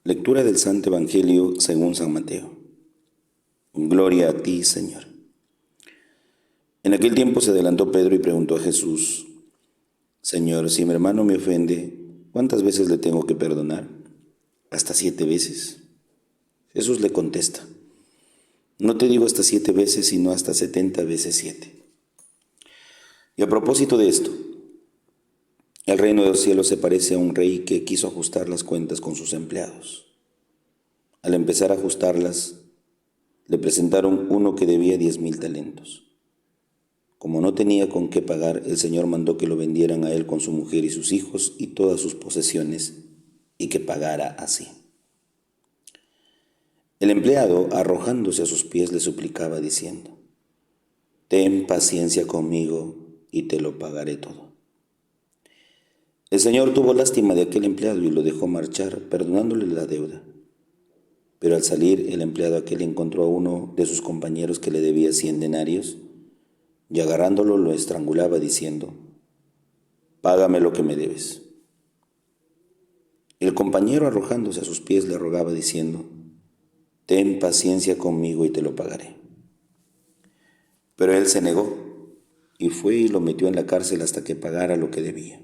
Lectura del Santo Evangelio según San Mateo. Gloria a ti, Señor. En aquel tiempo se adelantó Pedro y preguntó a Jesús: Señor, si mi hermano me ofende, ¿cuántas veces le tengo que perdonar? ¿Hasta 7 veces? Jesús le contesta: No te digo hasta 7 veces, sino hasta 70 veces 7. Y a propósito de esto, el reino de los cielos se parece a un rey que quiso ajustar las cuentas con sus empleados. Al empezar a ajustarlas, le presentaron uno que debía 10,000 talentos. Como no tenía con qué pagar, el Señor mandó que lo vendieran a él con su mujer y sus hijos y todas sus posesiones, y que pagara así. El empleado, arrojándose a sus pies, le suplicaba diciendo: Ten paciencia conmigo y te lo pagaré todo. El Señor tuvo lástima de aquel empleado y lo dejó marchar, perdonándole la deuda. Pero al salir, el empleado aquel encontró a uno de sus compañeros que le debía 100 denarios, y agarrándolo lo estrangulaba diciendo: Págame lo que me debes. El compañero, arrojándose a sus pies, le rogaba diciendo: Ten paciencia conmigo y te lo pagaré. Pero él se negó y fue y lo metió en la cárcel hasta que pagara lo que debía.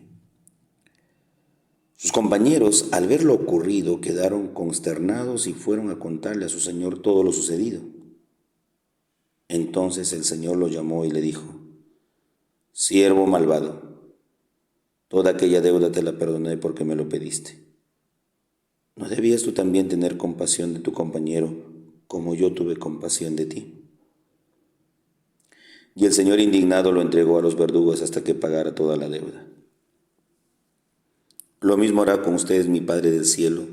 Sus compañeros, al ver lo ocurrido, quedaron consternados y fueron a contarle a su señor todo lo sucedido. Entonces el Señor lo llamó y le dijo: Siervo malvado, toda aquella deuda te la perdoné porque me lo pediste. ¿No debías tú también tener compasión de tu compañero como yo tuve compasión de ti? Y el Señor, indignado, lo entregó a los verdugos hasta que pagara toda la deuda. Lo mismo hará con ustedes mi Padre del cielo,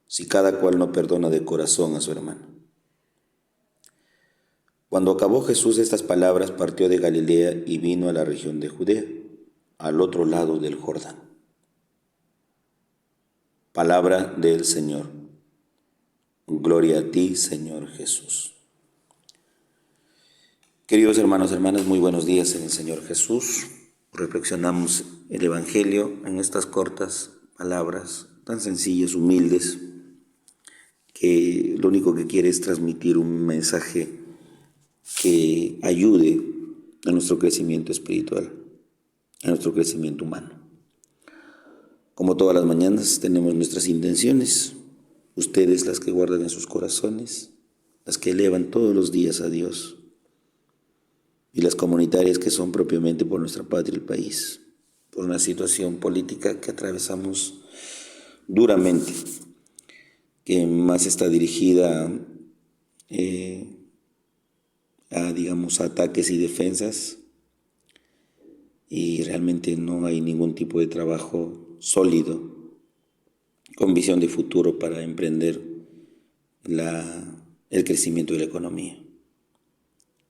si cada cual no perdona de corazón a su hermano. Cuando acabó Jesús estas palabras, partió de Galilea y vino a la región de Judea, al otro lado del Jordán. Palabra del Señor. Gloria a ti, Señor Jesús. Queridos hermanos, hermanas, muy buenos días en el Señor Jesús. Reflexionamos el Evangelio en estas cortas palabras, tan sencillas, humildes, que lo único que quiere es transmitir un mensaje que ayude a nuestro crecimiento espiritual, a nuestro crecimiento humano. Como todas las mañanas tenemos nuestras intenciones, ustedes las que guardan en sus corazones, las que elevan todos los días a Dios, y las comunitarias que son propiamente por nuestra patria y el país, por una situación política que atravesamos duramente, que más está dirigida a ataques y defensas, y realmente no hay ningún tipo de trabajo sólido con visión de futuro para emprender el crecimiento de la economía.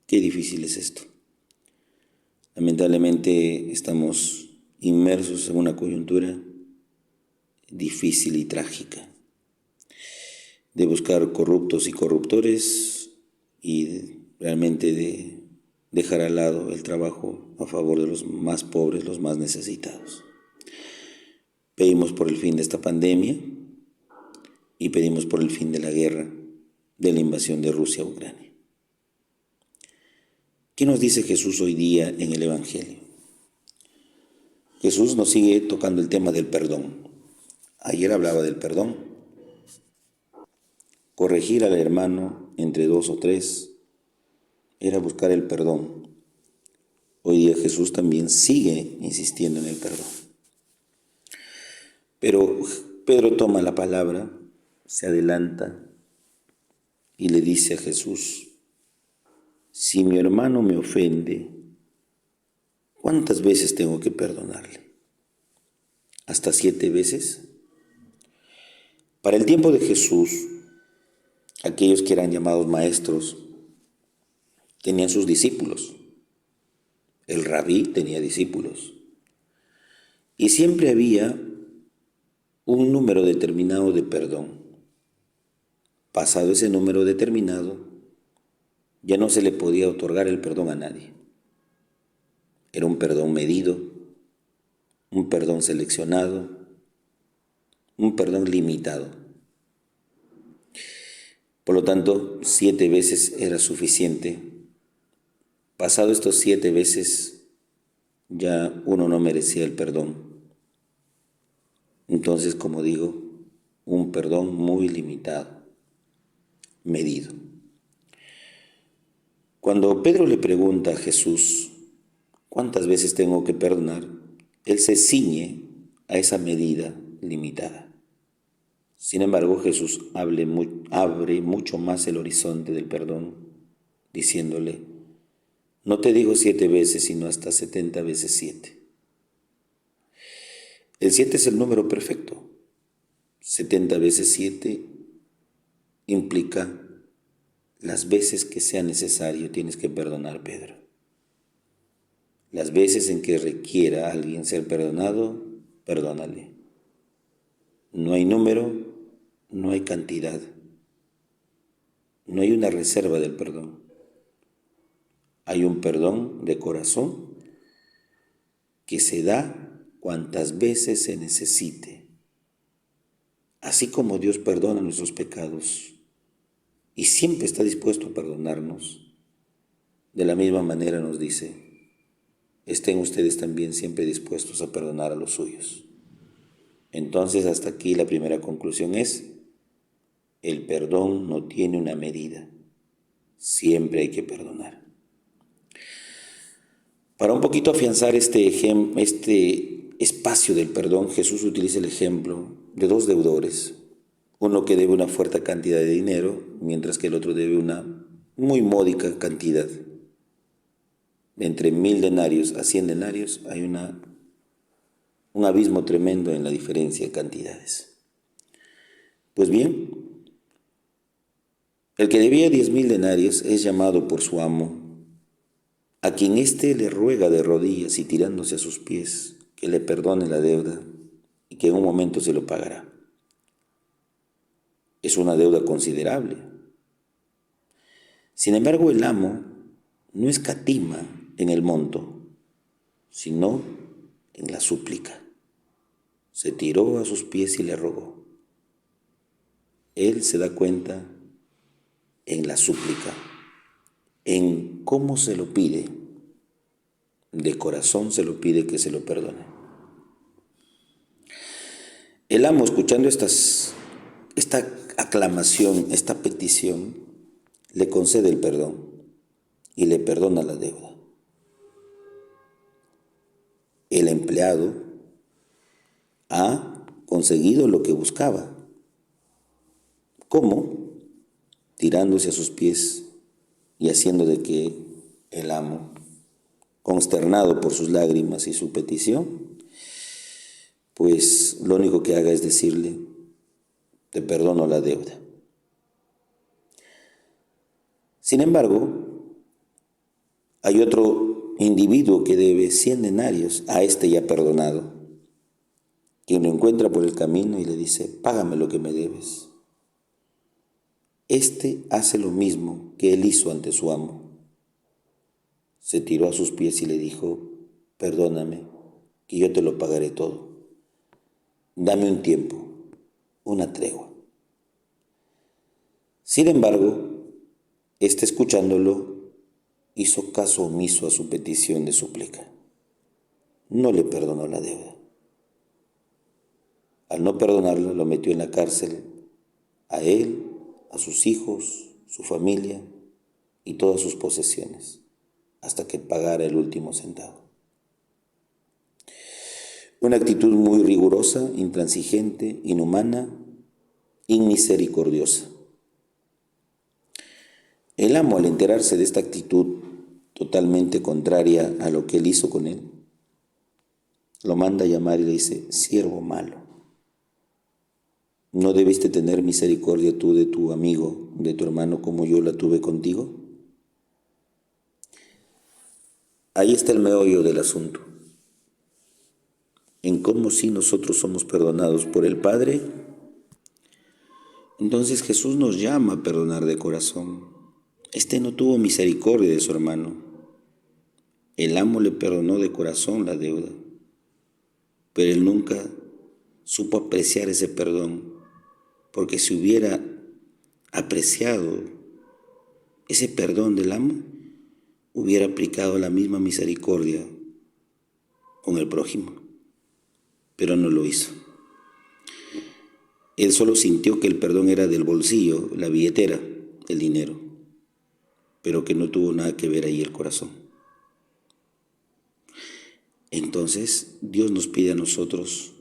Qué difícil es esto. Lamentablemente estamos inmersos en una coyuntura difícil y trágica de buscar corruptos y corruptores y realmente de dejar al lado el trabajo a favor de los más pobres, los más necesitados. Pedimos por el fin de esta pandemia y pedimos por el fin de la guerra, de la invasión de Rusia a Ucrania. ¿Qué nos dice Jesús hoy día en el Evangelio? Jesús nos sigue tocando el tema del perdón. Ayer hablaba del perdón. Corregir al hermano entre 2 o 3 era buscar el perdón. Hoy día Jesús también sigue insistiendo en el perdón. Pero Pedro toma la palabra, se adelanta y le dice a Jesús: si mi hermano me ofende, ¿cuántas veces tengo que perdonarle? ¿Hasta 7 veces? Para el tiempo de Jesús, aquellos que eran llamados maestros tenían sus discípulos. El rabí tenía discípulos. Y siempre había un número determinado de perdón. Pasado ese número determinado, ya no se le podía otorgar el perdón a nadie. Era un perdón medido, un perdón seleccionado, un perdón limitado. Por lo tanto, 7 veces era suficiente. Pasado estos 7 veces, ya uno no merecía el perdón. Entonces, como digo, un perdón muy limitado, medido. Cuando Pedro le pregunta a Jesús, ¿cuántas veces tengo que perdonar?, él se ciñe a esa medida limitada. Sin embargo, Jesús abre mucho más el horizonte del perdón, diciéndole, no te digo 7 veces, sino hasta 70 veces 7. El 7 es el número perfecto. 70 veces 7 implica las veces que sea necesario tienes que perdonar, Pedro. Las veces en que requiera a alguien ser perdonado, perdónale. No hay número, no hay cantidad, no hay una reserva del perdón. Hay un perdón de corazón que se da cuantas veces se necesite. Así como Dios perdona nuestros pecados y siempre está dispuesto a perdonarnos, de la misma manera nos dice, estén ustedes también siempre dispuestos a perdonar a los suyos. Entonces, hasta aquí la primera conclusión es, el perdón no tiene una medida, siempre hay que perdonar. Para un poquito afianzar este espacio del perdón, Jesús utiliza el ejemplo de 2 deudores, uno que debe una fuerte cantidad de dinero, mientras que el otro debe una muy módica cantidad. Entre 1000 denarios a 100 denarios hay un abismo tremendo en la diferencia de cantidades. Pues bien, el que debía 10,000 denarios es llamado por su amo, a quien éste le ruega de rodillas y tirándose a sus pies que le perdone la deuda y que en un momento se lo pagará. Es una deuda considerable. Sin embargo, el amo no escatima en el monto, sino en la súplica. Se tiró a sus pies y le rogó. Él se da cuenta en la súplica, en cómo se lo pide. De corazón se lo pide que se lo perdone. El amo, escuchando esta aclamación, esta petición, le concede el perdón y le perdona la deuda. El empleado ha conseguido lo que buscaba. ¿Cómo? Tirándose a sus pies y haciendo de que el amo, consternado por sus lágrimas y su petición, pues lo único que haga es decirle, te perdono la deuda. Sin embargo, hay otro individuo que debe 100 denarios, a este ya perdonado, quien lo encuentra por el camino y le dice, págame lo que me debes. Este hace lo mismo que él hizo ante su amo. Se tiró a sus pies y le dijo, perdóname, que yo te lo pagaré todo. Dame un tiempo, una tregua. Sin embargo, este, escuchándolo, hizo caso omiso a su petición de súplica. No le perdonó la deuda. Al no perdonarlo, lo metió en la cárcel, a él, a sus hijos, su familia y todas sus posesiones, hasta que pagara el último centavo. Una actitud muy rigurosa, intransigente, inhumana, inmisericordiosa. El amo, al enterarse de esta actitud totalmente contraria a lo que él hizo con él, lo manda a llamar y le dice, siervo malo, ¿no debiste tener misericordia tú de tu amigo, de tu hermano, como yo la tuve contigo? Ahí está el meollo del asunto, en cómo si nosotros somos perdonados por el Padre. Entonces Jesús nos llama a perdonar de corazón. Este no tuvo misericordia de su hermano. El amo le perdonó de corazón la deuda, pero él nunca supo apreciar ese perdón, porque si hubiera apreciado ese perdón del amo, hubiera aplicado la misma misericordia con el prójimo, pero no lo hizo. Él solo sintió que el perdón era del bolsillo, la billetera, el dinero, pero que no tuvo nada que ver ahí el corazón. Entonces Dios nos pide a nosotros: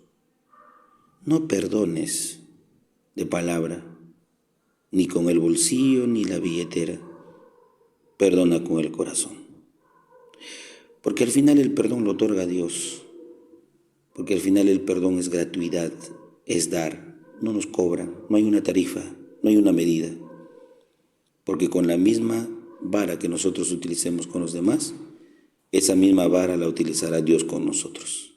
no perdones de palabra, ni con el bolsillo ni la billetera, perdona con el corazón. Porque al final el perdón lo otorga Dios, porque al final el perdón es gratuidad, es dar, no nos cobran, no hay una tarifa, no hay una medida. Porque con la misma vara que nosotros utilicemos con los demás, esa misma vara la utilizará Dios con nosotros.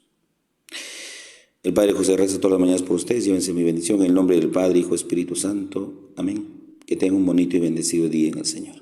El Padre José reza todas las mañanas por ustedes. Llévense mi bendición en el nombre del Padre, Hijo, Espíritu Santo. Amén. Que tengan un bonito y bendecido día en el Señor.